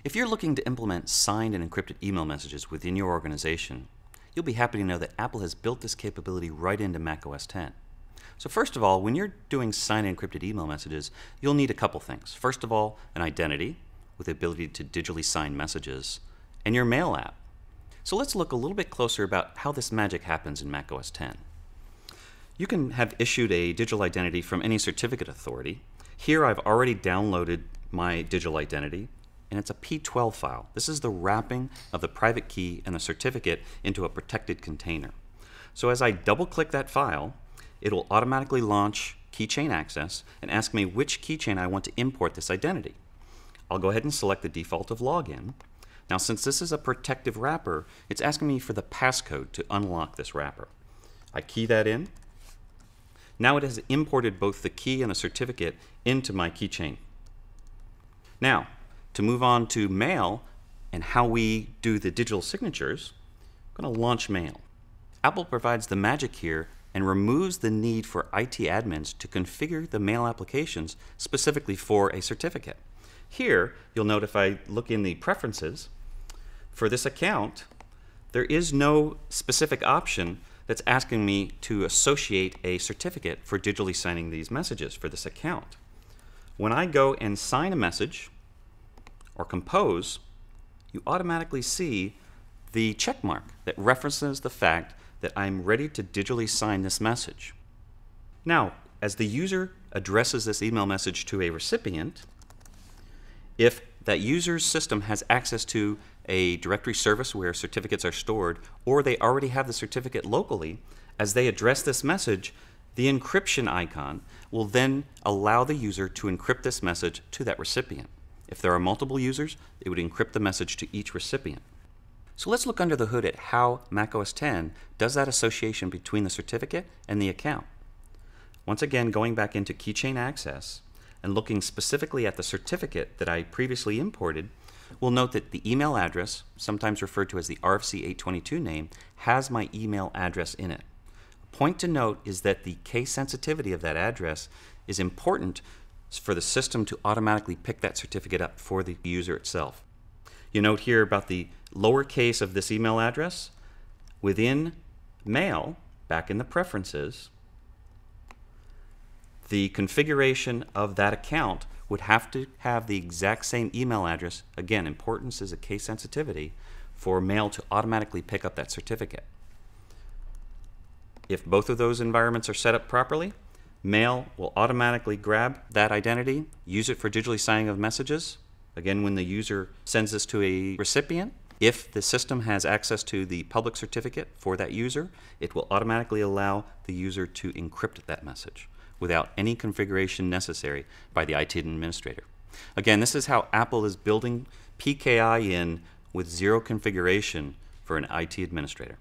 If you're looking to implement signed and encrypted email messages within your organization, you'll be happy to know that Apple has built this capability right into macOS 10. So first of all, when you're doing signed and encrypted email messages, you'll need a couple things. First of all, an identity with the ability to digitally sign messages, and your Mail app. So let's look a little bit closer about how this magic happens in macOS 10. You can have issued a digital identity from any certificate authority. Here I've already downloaded my digital identity, and it's a P12 file. This is the wrapping of the private key and the certificate into a protected container. So as I double-click that file, it will automatically launch Keychain Access and ask me which keychain I want to import this identity. I'll go ahead and select the default of login. Now, since this is a protective wrapper, it's asking me for the passcode to unlock this wrapper. I key that in. Now it has imported both the key and the certificate into my keychain. Now, to move on to Mail and how we do the digital signatures, I'm going to launch Mail. Apple provides the magic here and removes the need for IT admins to configure the Mail applications specifically for a certificate. Here, you'll note if I look in the preferences, for this account, there is no specific option that's asking me to associate a certificate for digitally signing these messages for this account. When I go and sign a message or compose, you automatically see the check mark that references the fact that I'm ready to digitally sign this message. Now, as the user addresses this email message to a recipient, if that user's system has access to a directory service where certificates are stored, or they already have the certificate locally, as they address this message, the encryption icon will then allow the user to encrypt this message to that recipient. If there are multiple users, it would encrypt the message to each recipient. So let's look under the hood at how macOS 10 does that association between the certificate and the account. Once again, going back into Keychain Access and looking specifically at the certificate that I previously imported, we'll note that the email address, sometimes referred to as the RFC 822 name, has my email address in it. A point to note is that the case sensitivity of that address is important for the system to automatically pick that certificate up for the user itself. You note here about the lowercase of this email address. Within Mail, back in the preferences, the configuration of that account would have to have the exact same email address. Again, importance is a case sensitivity for Mail to automatically pick up that certificate. If both of those environments are set up properly, Mail will automatically grab that identity, use it for digitally signing of messages. Again, when the user sends this to a recipient, if the system has access to the public certificate for that user, it will automatically allow the user to encrypt that message without any configuration necessary by the IT administrator. Again, this is how Apple is building PKI in with zero configuration for an IT administrator.